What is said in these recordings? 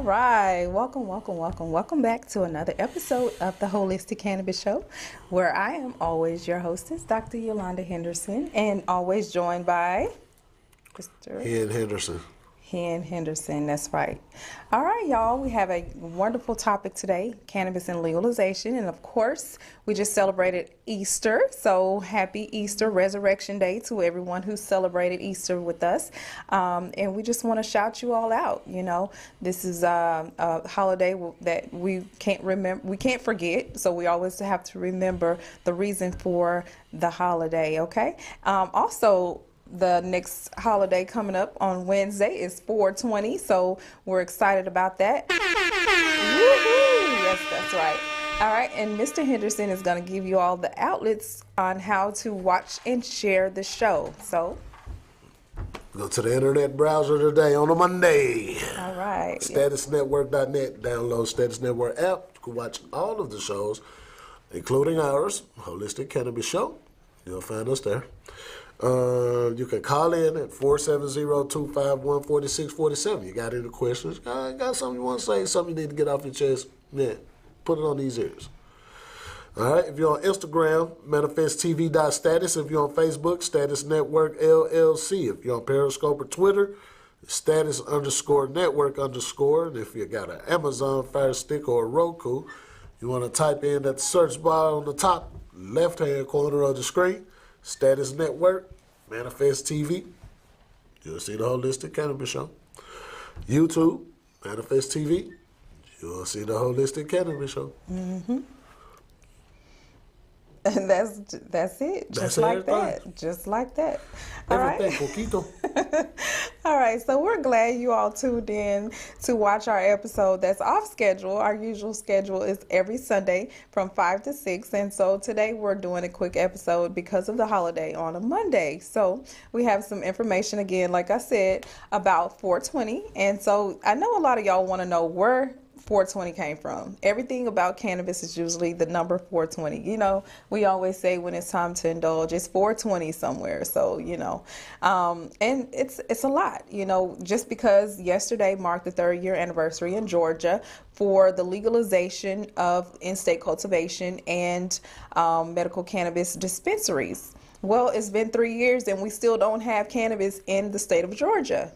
All right. Welcome back to another episode of the Holistic Cannabis Show, where I am always your hostess, Dr. Yolanda Henderson, and always joined by Mr. Hen Henderson, that's right. All right, y'all, we have a wonderful topic today, cannabis and legalization. And of course, we just celebrated Easter. So happy Easter, Resurrection Day to everyone who celebrated Easter with us. And we just want to shout you all out. You know, this is a holiday that we can't forget. So we always have to remember the reason for the holiday, okay? Also, the next holiday coming up on Wednesday is 4/20, so we're excited about that. Woo-hoo! Yes, that's right. All right, and Mr. Henderson is going to give you all the outlets on how to watch and share the show. So go to the internet browser today on a Monday. All right. Statusnetwork.net. Download Status Network app. You can watch all of the shows, including ours, Holistic Cannabis Show. You'll find us there. You can call in at 470-251-4647. You got any questions? Got something you want to say? Something you need to get off your chest? Yeah, put it on these ears. All right. If you're on Instagram, manifesttv.status. If you're on Facebook, Status Network LLC. If you're on Periscope or Twitter, status_network_. And if you got an Amazon Fire Stick or a Roku, you want to type in at the search bar on the top left-hand corner of the screen, Status Network, Manifest TV. You'll see the Holistic Cannabis Show. YouTube, Manifest TV. You'll see the Holistic Cannabis Show. Mm-hmm. And that's it. Just like that. All right. All right. So we're glad you all tuned in to watch our episode that's off schedule. Our usual schedule is every Sunday from 5 to 6. And so today we're doing a quick episode because of the holiday on a Monday. So we have some information again, like I said, about 4/20. And so I know a lot of y'all want to know where 4/20 came from. Everything about cannabis is usually the number 4/20. You know, we always say when it's time to indulge, it's 4/20 somewhere. So, you know, and it's a lot, you know, just because yesterday marked the 3rd-year anniversary in Georgia for the legalization of in-state cultivation and medical cannabis dispensaries. Well, it's been 3 years and we still don't have cannabis in the state of Georgia.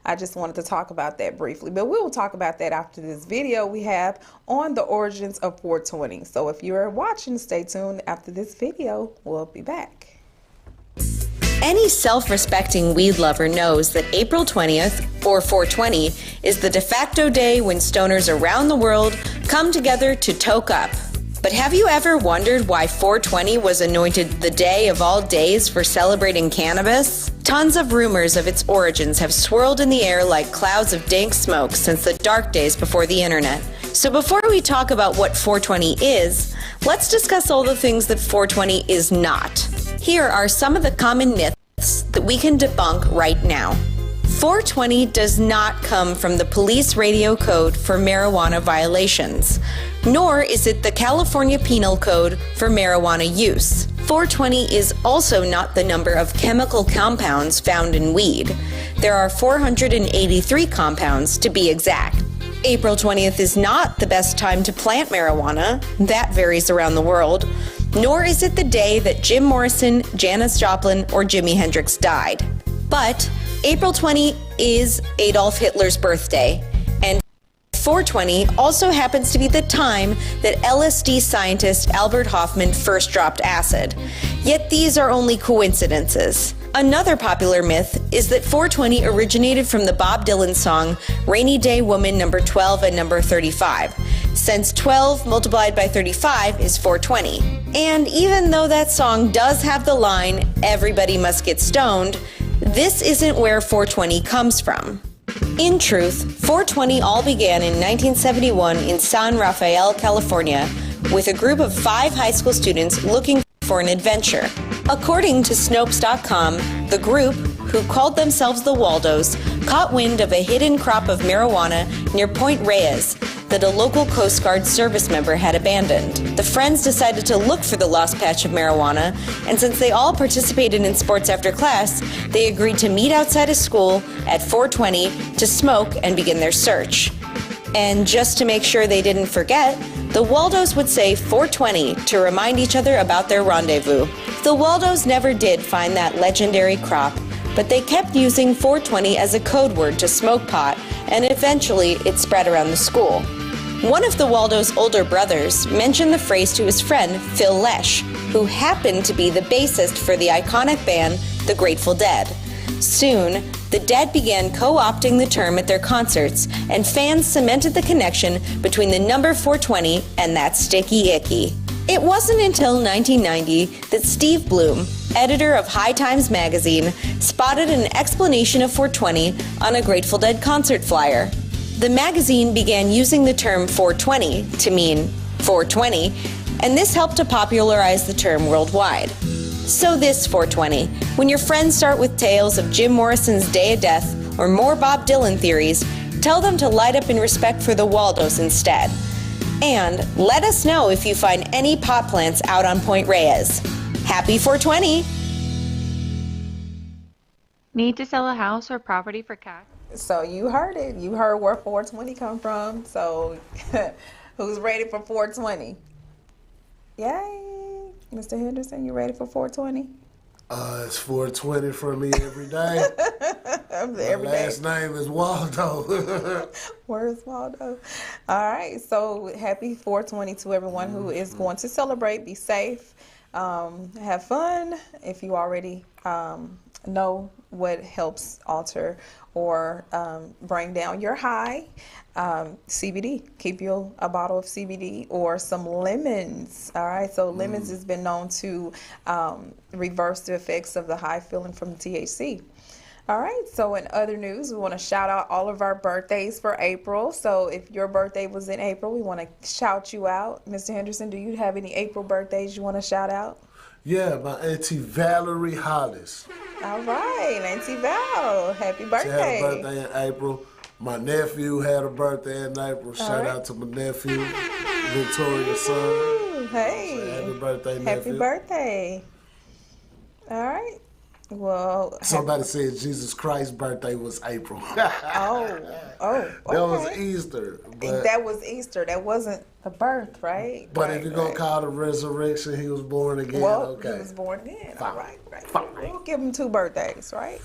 I just wanted to talk about that briefly, but we'll talk about that after this video we have on the origins of 4/20. So if you're watching, stay tuned. After this video, we'll be back. Any self-respecting weed lover knows that April 20th, or 4/20, is the de facto day when stoners around the world come together to toke up. But have you ever wondered why 4/20 was anointed the day of all days for celebrating cannabis? Tons of rumors of its origins have swirled in the air like clouds of dank smoke since the dark days before the internet. So before we talk about what 4/20 is, let's discuss all the things that 4/20 is not. Here are some of the common myths that we can debunk right now. 4/20 does not come from the police radio code for marijuana violations, nor is it the California Penal Code for marijuana use. 4/20 is also not the number of chemical compounds found in weed. There are 483 compounds to be exact. April 20th is not the best time to plant marijuana. That varies around the world. Nor is it the day that Jim Morrison, Janis Joplin, or Jimi Hendrix died. But April 20 is Adolf Hitler's birthday, and 4/20 also happens to be the time that LSD scientist Albert Hofmann first dropped acid. Yet these are only coincidences. Another popular myth is that 4/20 originated from the Bob Dylan song Rainy Day Woman number 12 and number 35, since 12 multiplied by 35 is 4/20. And even though that song does have the line, "Everybody must get stoned," this isn't where 4/20 comes from. In truth, 4/20 all began in 1971 in San Rafael, California, with a group of 5 high school students looking for an adventure. According to Snopes.com, the group, who called themselves the Waldos, caught wind of a hidden crop of marijuana near Point Reyes. that a local Coast Guard service member had abandoned. The friends decided to look for the lost patch of marijuana, and since they all participated in sports after class, they agreed to meet outside of school at 4:20 to smoke and begin their search. And just to make sure they didn't forget, the Waldos would say 4:20 to remind each other about their rendezvous. The Waldos never did find that legendary crop, but they kept using 420 as a code word to smoke pot, and eventually it spread around the school. One of the Waldos' older brothers mentioned the phrase to his friend Phil Lesh, who happened to be the bassist for the iconic band The Grateful Dead. Soon, the Dead began co-opting the term at their concerts, and fans cemented the connection between the number 420 and that sticky icky. It wasn't until 1990 that Steve Bloom, editor of High Times magazine, spotted an explanation of 420 on a Grateful Dead concert flyer. The magazine began using the term 420 to mean 420, and this helped to popularize the term worldwide. So this 420, when your friends start with tales of Jim Morrison's Day of Death or more Bob Dylan theories, tell them to light up in respect for the Waldos instead. And let us know if you find any pot plants out on Point Reyes. Happy 420! Need to sell a house or property for cash? So you heard it. You heard where 420 come from. So who's ready for 420? Yay! Mr. Henderson, you ready for 420? It's 420 for me every day. My last name is Waldo. Where's Waldo? All right. So happy 420 to everyone who is going to celebrate. Be safe. Have fun. If you already know what helps alter or bring down your high, CBD. Keep you a bottle of CBD or some lemons. All right. So lemons has been known to reverse the effects of the high feeling from the THC. All right. So in other news, we want to shout out all of our birthdays for April. So if your birthday was in April, we want to shout you out. Mr. Henderson, do you have any April birthdays you want to shout out? Yeah, my Auntie Valerie Hollis. All right, Auntie Val, happy birthday. She had a birthday in April. My nephew had a birthday in April. Shout out to my nephew, Victoria's son. Hey, so happy birthday, nephew. Happy birthday. All right. Well, somebody said Jesus Christ's birthday was April. Okay. That was Easter. That was Easter. That wasn't the birth, right? But right, if you're going to call the resurrection, he was born again. Well, okay. He was born again. Fine. All right. Fine. We'll give him 2 birthdays, right?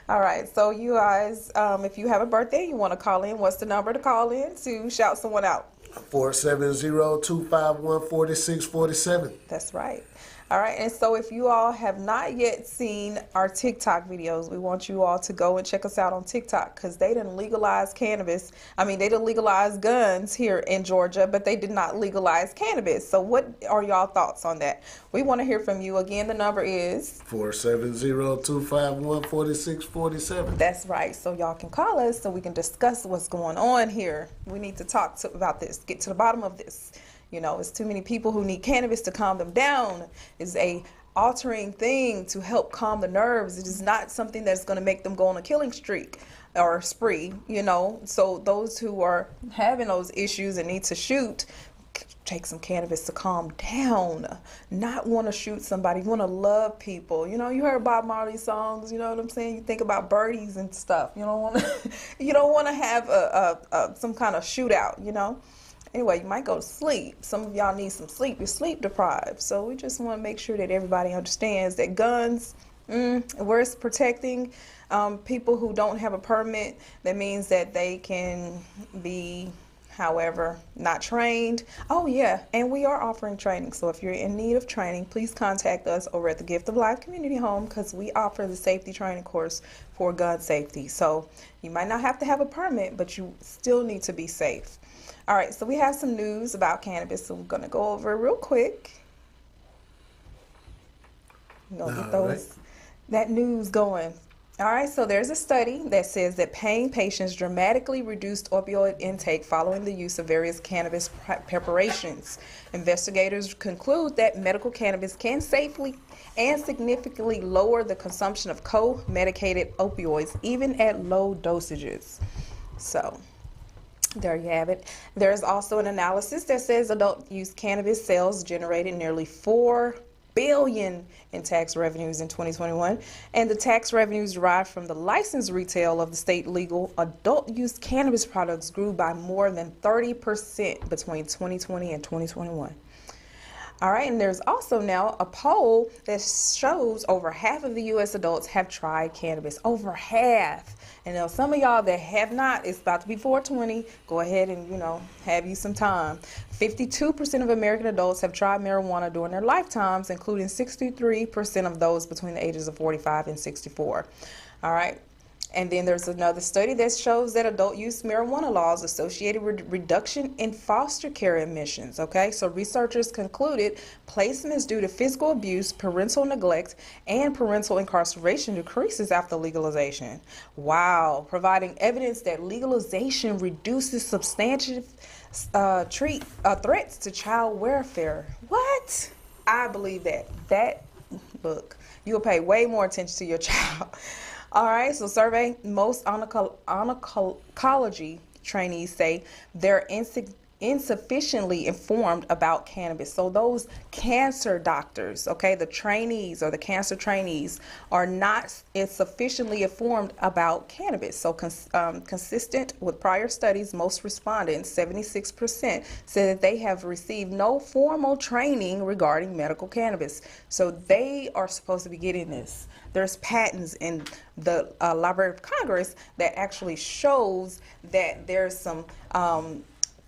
All right. So you guys, if you have a birthday, you want to call in, what's the number to call in to shout someone out? 470-251-4647. That's right. All right, and so if you all have not yet seen our TikTok videos, we want you all to go and check us out on TikTok because they didn't legalize cannabis. I mean, they didn't legalize guns here in Georgia, but they did not legalize cannabis. So what are y'all thoughts on that? We want to hear from you. Again, the number is 470-251-4647. That's right. So y'all can call us so we can discuss what's going on here. We need to talk about this, get to the bottom of this. You know, it's too many people who need cannabis to calm them down. It's a altering thing to help calm the nerves. It is not something that's going to make them go on a killing streak or spree, you know. So those who are having those issues and need to shoot, take some cannabis to calm down. Not want to shoot somebody. You want to love people. You know, you heard Bob Marley's songs, you know what I'm saying? You think about birdies and stuff. You don't want to you don't want to have some kind of shootout, you know. Anyway, you might go to sleep. Some of y'all need some sleep. You're sleep deprived. So we just want to make sure that everybody understands that guns, where it's protecting people who don't have a permit, that means that they can be, however, not trained. Oh, yeah, and we are offering training. So if you're in need of training, please contact us over at the Gift of Life Community Home because we offer the safety training course for gun safety. So you might not have to have a permit, but you still need to be safe. All right, so we have some news about cannabis, so we're going to go over it real quick. I'm going to get that news going. All right, so there's a study that says that pain patients dramatically reduced opioid intake following the use of various cannabis preparations. Investigators conclude that medical cannabis can safely and significantly lower the consumption of co-medicated opioids, even at low dosages. So There you have it. There's also an analysis that says adult use cannabis sales generated nearly $4 billion in tax revenues in 2021, and the tax revenues derived from the licensed retail of the state legal adult use cannabis products grew by more than 30% between 2020 and 2021. All right, and there's also now a poll that shows over half of the U.S. adults have tried cannabis. Over half. And now some of y'all that have not, it's about to be 420. Go ahead and, have you some time. 52% of American adults have tried marijuana during their lifetimes, including 63% of those between the ages of 45 and 64. All right. And then there's another study that shows that adult use marijuana laws associated with reduction in foster care admissions. Okay, so researchers concluded placements due to physical abuse, parental neglect, and parental incarceration decreases after legalization. Wow, providing evidence that legalization reduces substantive threats to child welfare. What? I believe that. Look, you'll pay way more attention to your child. All right, so survey most oncology trainees say they're insufficiently informed about cannabis. So those cancer doctors, okay, the trainees or the cancer trainees are not sufficiently informed about cannabis. So consistent with prior studies, most respondents, 76%, said that they have received no formal training regarding medical cannabis. So they are supposed to be getting this. There's patents in the Library of Congress that actually shows that there's some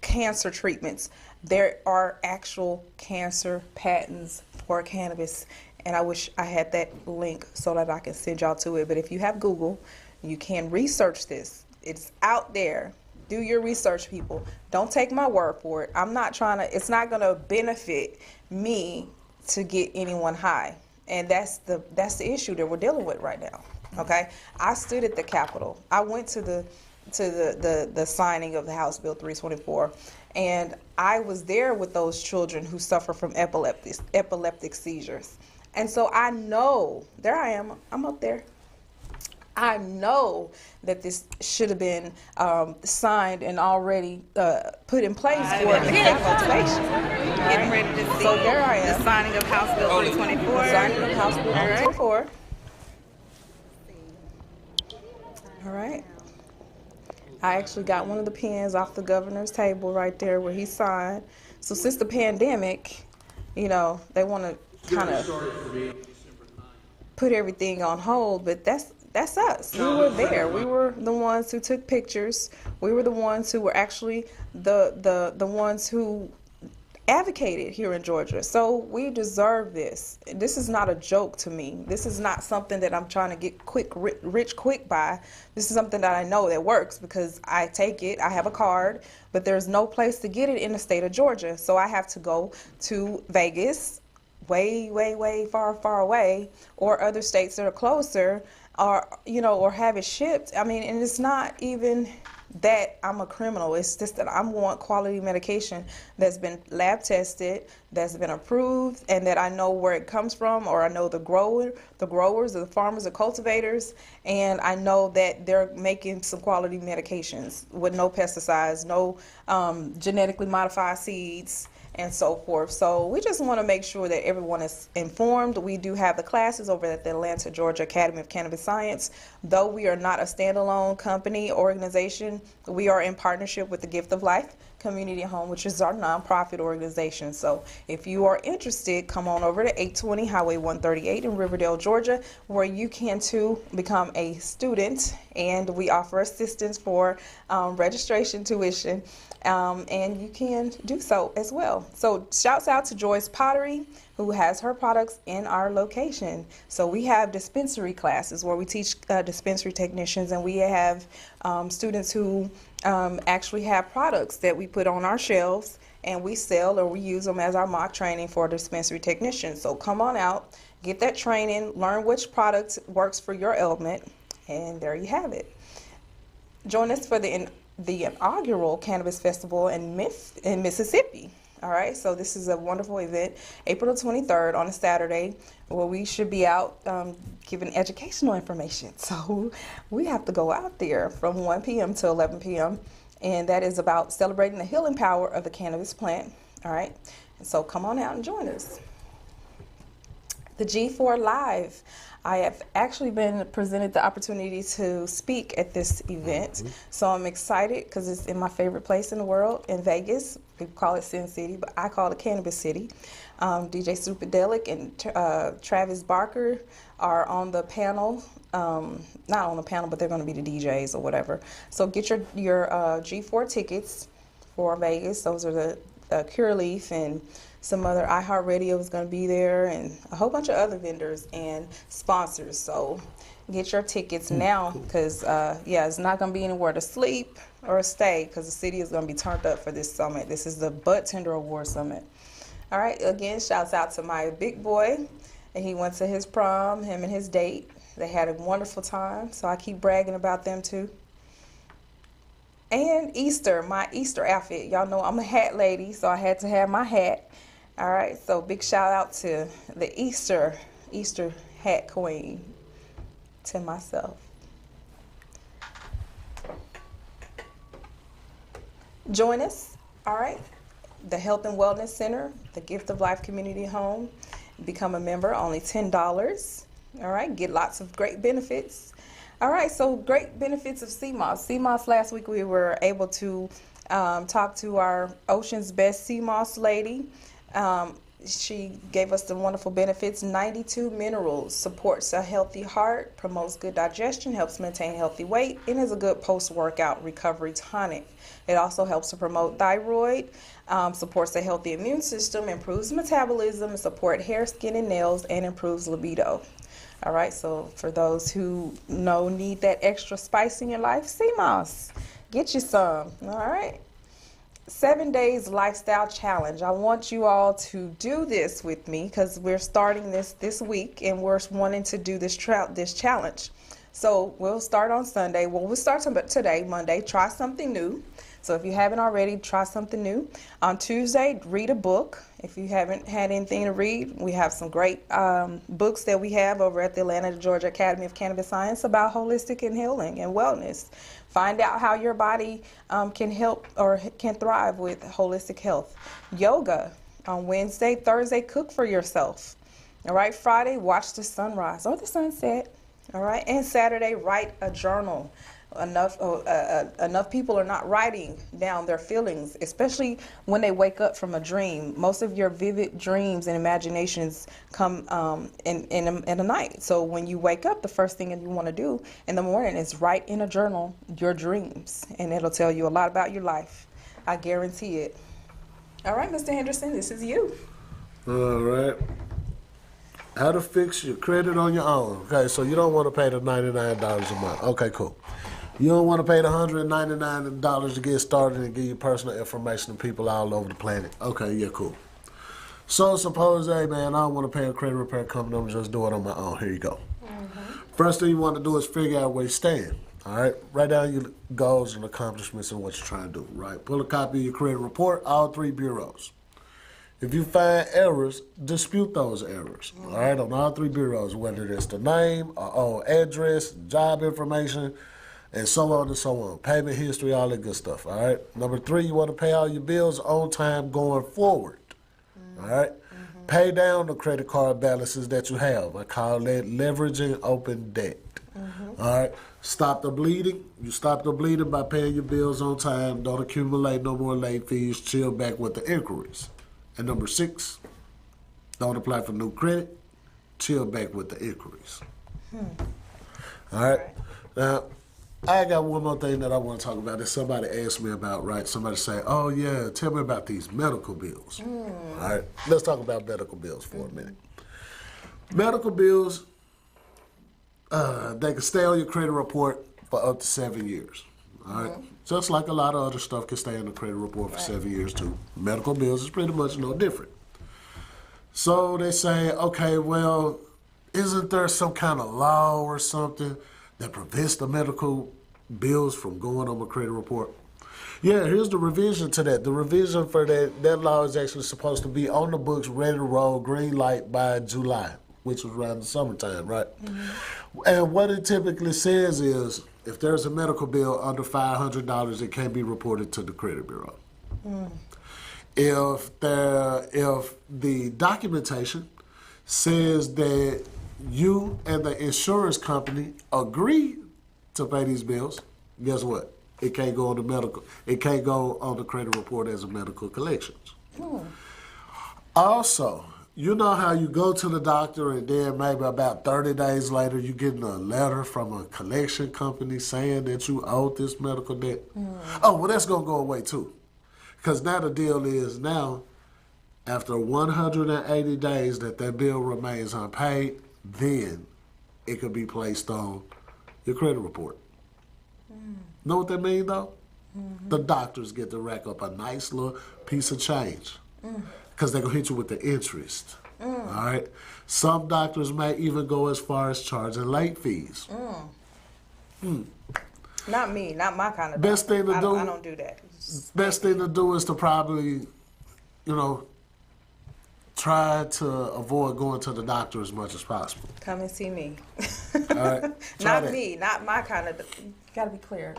cancer treatments. There are actual cancer patents for cannabis, and I wish I had that link so that I can send y'all to it. But if you have Google, you can research this. It's out there. Do your research, people. Don't take my word for it. It's not going to benefit me to get anyone high. And that's the issue that we're dealing with right now. Okay, I stood at the Capitol. I went to the signing of the House Bill 324, and I was there with those children who suffer from epileptic seizures. And so I know, there I am, I'm up there. I know that this should have been signed and already put in place for implementation. Getting ready to see so there I am. The signing of House Bill 324. The signing of House Bill 324. All right. I actually got one of the pens off the governor's table right there where he signed. So since the pandemic, they want to kind of put everything on hold, but that's us. We were there. We were the ones who took pictures. We were the ones who were actually the ones who advocated here in Georgia. So we deserve this. This is not a joke to me. This is not something that I'm trying to get rich quick by. This is something that I know that works because I take it. I have a card, but there's no place to get it in the state of Georgia. So I have to go to Vegas, way, way, way far away, or other states that are closer, or have it shipped. I mean, and it's not even that I'm a criminal. It's just that I want quality medication that's been lab tested, that's been approved, and that I know where it comes from, or I know the growers, or the farmers, the cultivators, and I know that they're making some quality medications with no pesticides, no genetically modified seeds, and so forth. So we just want to make sure that everyone is informed. We do have the classes over at the Atlanta, Georgia Academy of Cannabis Science. Though we are not a standalone company organization, we are in partnership with the Gift of Life Community Home, which is our nonprofit organization. So if you are interested, come on over to 820 Highway 138 in Riverdale, Georgia, where you can too become a student, and we offer assistance for registration, tuition, and you can do so as well. So shouts out to Joyce Pottery, who has her products in our location. So we have dispensary classes where we teach dispensary technicians, and we have students who actually have products that we put on our shelves and we sell, or we use them as our mock training for dispensary technicians. So come on out, get that training, learn which product works for your ailment, and there you have it. Join us for the inaugural Cannabis Festival in Mississippi. All right, so this is a wonderful event, April the 23rd on a Saturday, where we should be out giving educational information. So we have to go out there from 1 p.m. to 11 p.m. and that is about celebrating the healing power of the cannabis plant. All right, and so come on out and join us. The G4 Live. I have actually been presented the opportunity to speak at this event, so I'm excited because it's in my favorite place in the world, in Vegas. People call it Sin City, but I call it Cannabis City. DJ Superdelic and Travis Barker are on the panel. Not on the panel, but they're going to be the DJs or whatever. So get your G4 tickets for Vegas. Those are the Cureleaf and some other iHeartRadio is going to be there, and a whole bunch of other vendors and sponsors. So get your tickets now, because it's not going to be anywhere to sleep or stay, because the city is going to be turned up for this summit. This is the Bud Tender Award Summit. All right, again, shouts out to my big boy, and he went to his prom, him and his date. They had a wonderful time, so I keep bragging about them too. And Easter, my Easter outfit. Y'all know I'm a hat lady, so I had to have my hat. All right, so big shout out to the Easter hat queen, to myself. Join us, all right, the Health and Wellness Center, the Gift of Life Community Home. Become a member, only $10. All right, get lots of great benefits. All right, so great benefits of CMOS. CMOS, last week we were able to talk to our Ocean's Best CMOS lady. She gave us the wonderful benefits. 92 minerals, supports a healthy heart, promotes good digestion, helps maintain healthy weight, and is a good post-workout recovery tonic. It also helps to promote thyroid, supports a healthy immune system, improves metabolism, support hair, skin, and nails, and improves libido. All right, so for those who need that extra spice in your life, CMOS, get you some. All right. 7 days lifestyle challenge. I want you all to do this with me, because we're starting this week, and we're wanting to do this challenge. So we'll start on Sunday. Well, we'll start today, Monday. Try something new. So if you haven't already, try something new. On Tuesday, read a book. If you haven't had anything to read, we have some great books that we have over at the Atlanta, Georgia Academy of Cannabis Science about holistic and healing and wellness. Find out how your body can help or can thrive with holistic health. Yoga on Wednesday. Thursday, cook for yourself. All right. Friday, watch the sunrise or the sunset. All right. And Saturday, write a journal. Enough people are not writing down their feelings, especially when they wake up from a dream. Most of your vivid dreams and imaginations come in the night. So when you wake up, the first thing that you want to do in the morning is write in a journal your dreams, and it'll tell you a lot about your life. I guarantee it. All right, Mr. Henderson, this is you. All right. How to fix your credit on your own. Okay, so you don't want to pay the $99 a month. Okay, cool. You don't want to pay the $199 to get started and give you personal information to people all over the planet. Okay, yeah, cool. So suppose, hey, man, I don't want to pay a credit repair company. I'm just doing it on my own. Here you go. First thing you want to do is figure out where you stand. All right? Write down your goals and accomplishments and what you're trying to do, right? Pull a copy of your credit report, all 3 bureaus. If you find errors, dispute those errors, all right, on all 3 bureaus, whether it's the name, or address, job information, and so on and so on. Payment history, all that good stuff, all right? Number 3, you want to pay all your bills on time going forward, all right? Pay down the credit card balances that you have. I call that leveraging open debt, all right? Stop the bleeding. You stop the bleeding by paying your bills on time. Don't accumulate no more late fees. Chill back with the inquiries. And number 6, don't apply for new credit. Chill back with the inquiries. All right? Now, I got one more thing that I want to talk about that somebody asked me about, right? Somebody say, oh, yeah, tell me about these medical bills. All right? Let's talk about medical bills for a minute. Medical bills, they can stay on your credit report for up to 7 years. All right? Just like a lot of other stuff can stay in the credit report for 7 years, too. Medical bills is pretty much no different. So they say, okay, well, isn't there some kind of law or something that prevents the medical bills from going on my credit report? Yeah, here's the revision to that. The revision for that law is actually supposed to be on the books, ready to roll, green light by July, which was around the summertime, right? And what it typically says is, if there's a medical bill under $500, it can't be reported to the credit bureau. If the documentation says that you and the insurance company agree to pay these bills, guess what? It can't go on the medical. It can't go on the credit report as a medical collections. Also, you know how you go to the doctor and then maybe about 30 days later you getting a letter from a collection company saying that you owe this medical debt? Oh, well, that's going to go away too. Because now the deal is now, after 180 days that bill remains unpaid, then it could be placed on your credit report. Know what that means, though? The doctors get to rack up a nice little piece of change because they're going to hit you with the interest. All right? Some doctors may even go as far as charging late fees. Not me, not my kind of Best doctor. thing to do. I don't do that. Best thing to do is to probably, try to avoid going to the doctor as much as possible. Come and see me. All right? Not me, not my kind of. You gotta be clear,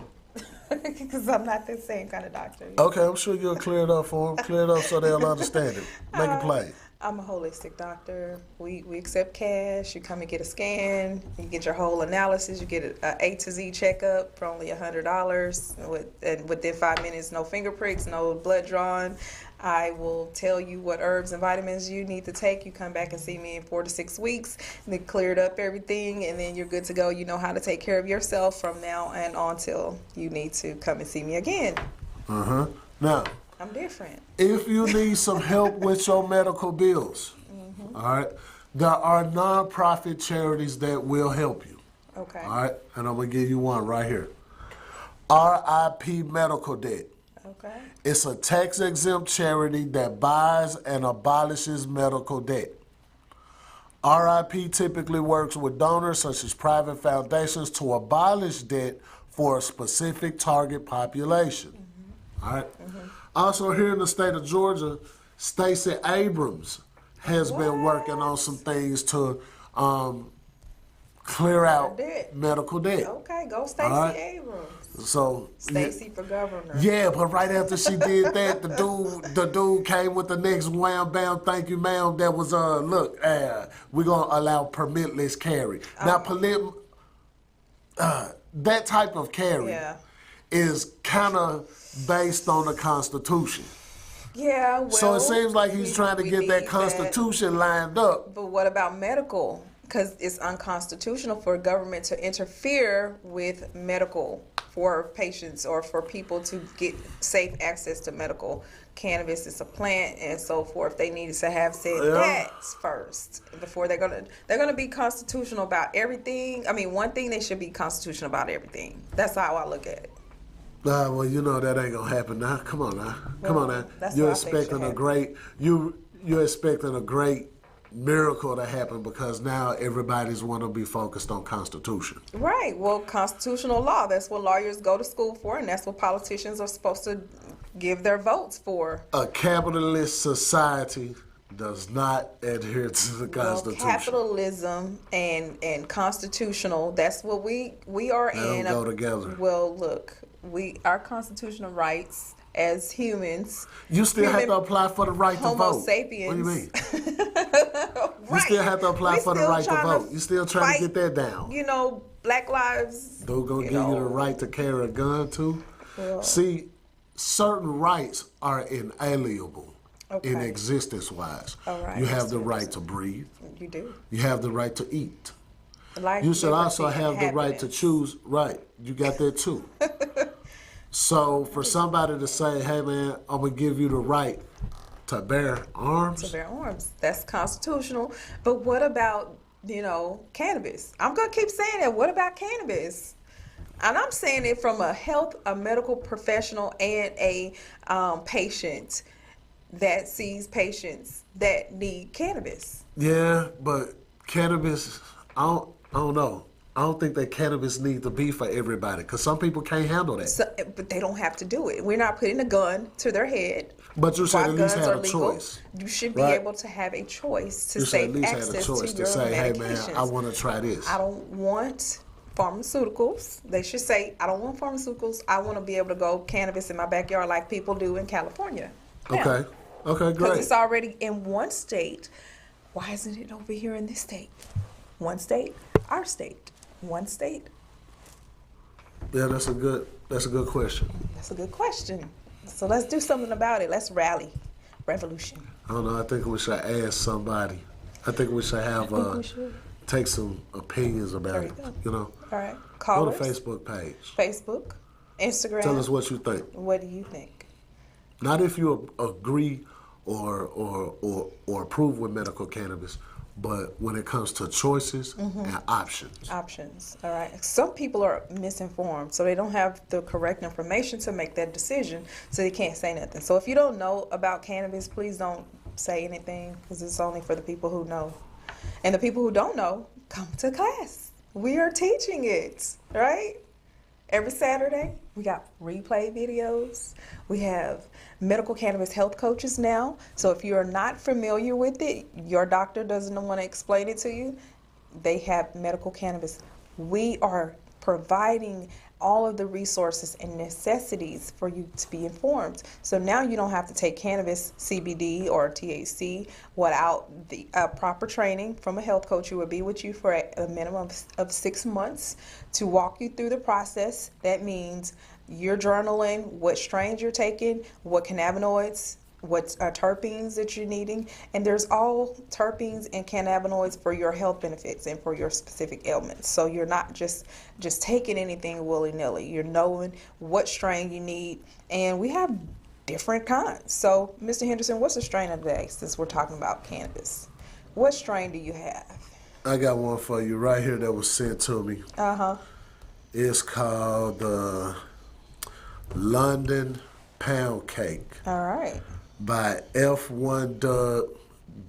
because I'm not the same kind of doctor. Okay, I'm sure you'll clear it up for them. Clear it up so they'll understand it. Make it plain. I'm a holistic doctor. We accept cash. You come and get a scan. You get your whole analysis. You get a A to Z checkup for only $100. And within 5 minutes, no finger pricks, no blood drawn. I will tell you what herbs and vitamins you need to take. You come back and see me in 4 to 6 weeks. They cleared up everything, and then you're good to go. You know how to take care of yourself from now and on till you need to come and see me again. Now, I'm different. if you need some help with your medical bills, all right, there are nonprofit charities that will help you. Okay. All right, and I'm going to give you one right here. RIP Medical Debt. Okay. It's a tax-exempt charity that buys and abolishes medical debt. RIP typically works with donors such as private foundations to abolish debt for a specific target population. All right. Also here in the state of Georgia, Stacey Abrams has been working on some things to clear out medical debt. Okay, go Stacey Abrams. So Stacey for governor. Yeah, but right after she did that, the dude came with the next wham bam, thank you ma'am. That was look, we're gonna allow permitless carry. Now that type of carry is kind of based on the Constitution. Yeah, well. So it seems like he's trying to get that Constitution lined up. But what about medical? Because it's unconstitutional for government to interfere with medical for patients or for people to get safe access to medical. Cannabis is a plant and so forth. They need to have said that first before they're gonna be constitutional about everything. I mean, one thing, they should be constitutional about everything. That's how I look at it. Well, you know that ain't gonna happen now. Come on now. That's You're what I think expecting should a great you're expecting a great miracle to happen because now everybody's want to be focused on Constitution. Right. Well, constitutional law, that's what lawyers go to school for, and that's what politicians are supposed to give their votes for. A capitalist society does not adhere to the Constitution. Capitalism and constitutional, that's what we are they in. Don't go together. Well, look, our constitutional rights as humans. You still have to apply for the right to vote. Homo sapiens. What do you mean? Right. You still have to apply for the right to vote. You still trying to get that down. You know, Black lives. They're going to give you the right to carry a gun too. Well, see, certain rights are inalienable in existence-wise. All right. You have the right to breathe. You do. You have the right to eat. Life, you should also liberty, have the right to choose. Right. You got that too. So for somebody to say, hey man, I'm going to give you the right to bear arms. To bear arms. That's constitutional. But what about, cannabis? I'm going to keep saying that. What about cannabis? And I'm saying it from a medical professional and a patient that sees patients that need cannabis. Yeah, but cannabis, I don't know. I don't think that cannabis needs to be for everybody because some people can't handle that. So, but they don't have to do it. We're not putting a gun to their head. But you should at least have a choice. You should be able to have a choice to save access to your medication. Hey man, I want to try this. I don't want pharmaceuticals. They should say, I don't want pharmaceuticals. I want to be able to grow cannabis in my backyard like people do in California. Okay. Okay, great. Because it's already in one state. Why isn't it over here in this state? One state, our state. One state. Yeah, that's a good question. That's a good question. So let's do something about it. Let's rally. Revolution. I don't know. I think we should ask somebody. I think we should have take some opinions about it. You know. All right. Call us. Go to Facebook page. Facebook, Instagram. Tell us what you think. What do you think? Not if you agree or approve with medical cannabis, but when it comes to choices and options. Options. All right. Some people are misinformed, so they don't have the correct information to make that decision, so they can't say nothing. So if you don't know about cannabis, please don't say anything, because it's only for the people who know. And the people who don't know, come to class. We are teaching it, right? Every Saturday, we got replay videos. We have medical cannabis health coaches now. So if you're not familiar with it, your doctor doesn't want to explain it to you, they have medical cannabis. We are providing all of the resources and necessities for you to be informed. So now you don't have to take cannabis, CBD, or THC without the proper training from a health coach who will be with you for a minimum of 6 months to walk you through the process. That means you're journaling what strains you're taking, what cannabinoids, what terpenes that you're needing, and there's all terpenes and cannabinoids for your health benefits and for your specific ailments. So you're not just taking anything willy-nilly. You're knowing what strain you need, and we have different kinds. So, Mr. Henderson, what's the strain of the day, since we're talking about cannabis? What strain do you have? I got one for you right here that was sent to me. It's called London Pound Cake. All right. By F1 Dub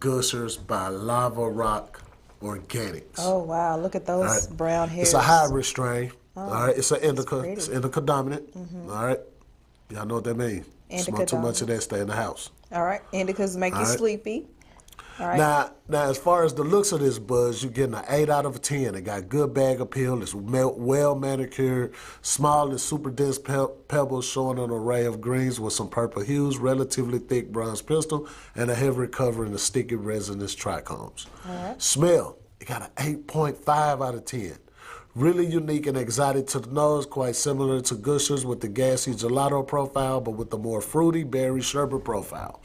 Gushers by Lava Rock Organics. Oh, wow. Look at those brown hairs. It's a hybrid strain. All right. It's an indica. It's indica dominant. All right. Y'all know what that means. Smoke too much of that, stay in the house. All right. Indicas make you sleepy. All right. Now, as far as the looks of this buzz, you're getting an 8 out of 10. It got good bag appeal. It's well manicured, small and super dense pebbles showing an array of greens with some purple hues, relatively thick bronze pistil, and a heavy covering of sticky resinous trichomes. All right. Smell, it got an 8.5 out of 10. Really unique and exotic to the nose, quite similar to Gushers with the gassy gelato profile, but with the more fruity berry sherbet profile.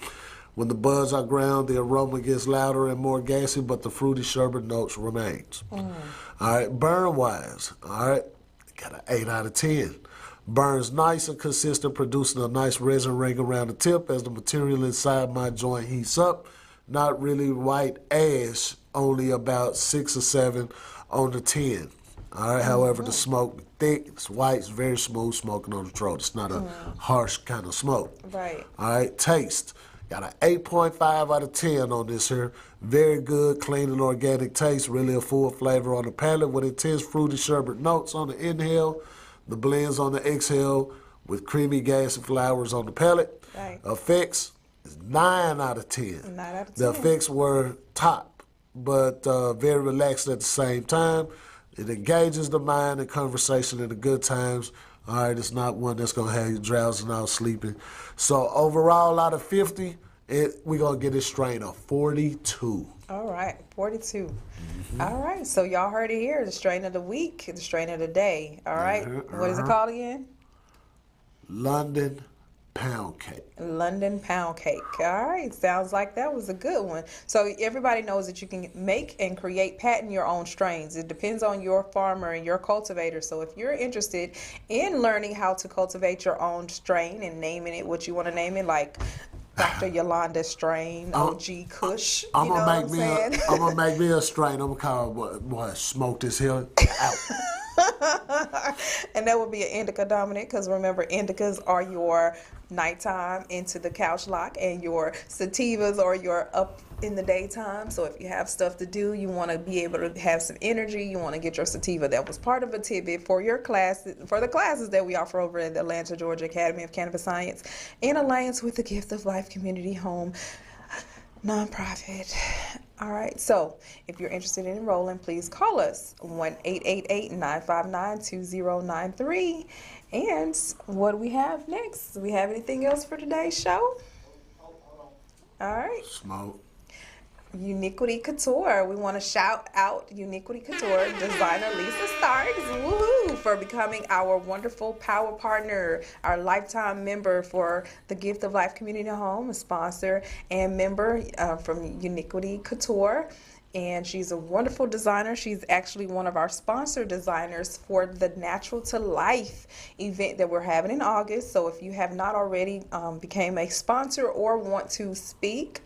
When the buds are ground, the aroma gets louder and more gassy, but the fruity sherbet notes remains. All right, burn-wise, all right, got an 8 out of 10. Burns nice and consistent, producing a nice resin ring around the tip as the material inside my joint heats up. Not really white ash, only about 6 or 7 on the 10. All right, however, the smoke thick, it's white, it's very smooth smoking on the throat. It's not a harsh kind of smoke. Right. All right, taste. Got an 8.5 out of 10 on this here. Very good, clean and organic taste. Really a full flavor on the palate with intense fruity sherbet notes on the inhale. The blends on the exhale with creamy gassy flowers on the palate. Right. Effects is 9 out of 10. 9 out of 10. The effects were top, but very relaxed at the same time. It engages the mind and conversation in the good times. All right, it's not one that's going to have you drowsing out sleeping. So overall, out of 50, we're going to get this strain of 42. All right, 42. All right, so y'all heard it here. The strain of the week, the strain of the day. All right, what is it called again? London Pound Cake. London Pound Cake. All right, sounds like that was a good one. So everybody knows that you can make and create, patent your own strains. It depends on your farmer and your cultivator. So if you're interested in learning how to cultivate your own strain and naming it what you want to name it, like Dr. Yolanda strain, OG Kush, I'm gonna make me a strain. I'm gonna call it what Smoke This Hill out. And that would be an indica dominant, because remember, indicas are your nighttime into the couch lock, and your sativas are your up in the daytime. So if you have stuff to do, you want to be able to have some energy, you want to get your sativa. That was part of a tidbit for your classes, for the classes that we offer over at the Atlanta, Georgia Academy of Cannabis Science in alliance with the Gift of Life Community Home nonprofit. All right, so if you're interested in enrolling, please call us 1-888-959-2093. And what do we have next? Do we have anything else for today's show? All right. Smoke. Uniquity Couture. We want to shout out Uniquity Couture designer Lisa Starks, woohoo, for becoming our wonderful power partner, our lifetime member for the Gift of Life Community Home, a sponsor and member from Uniquity Couture. And she's a wonderful designer. She's actually one of our sponsor designers for the Natural to Life event that we're having in August. So if you have not already became a sponsor or want to speak,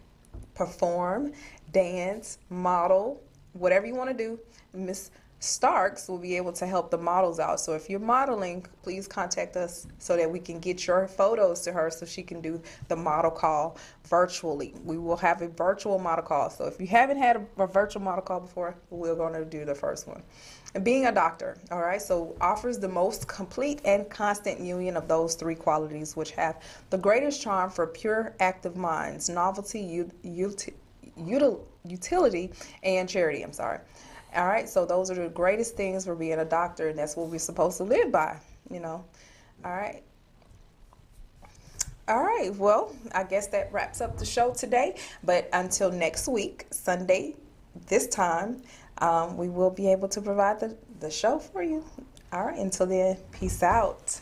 perform, dance, model, whatever you want to do, Miss Starks will be able to help the models out. So if you're modeling, please contact us so that we can get your photos to her so she can do the model call virtually. We will have a virtual model call. So if you haven't had a virtual model call before, we're going to do the first one. And being a doctor, all right, so offers the most complete and constant union of those three qualities, which have the greatest charm for pure active minds, novelty, utility, and charity. All right, so those are the greatest things for being a doctor, and that's what we're supposed to live by, you know. All right. All right, well, I guess that wraps up the show today. But until next week, Sunday, this time, we will be able to provide the show for you. All right, until then, peace out.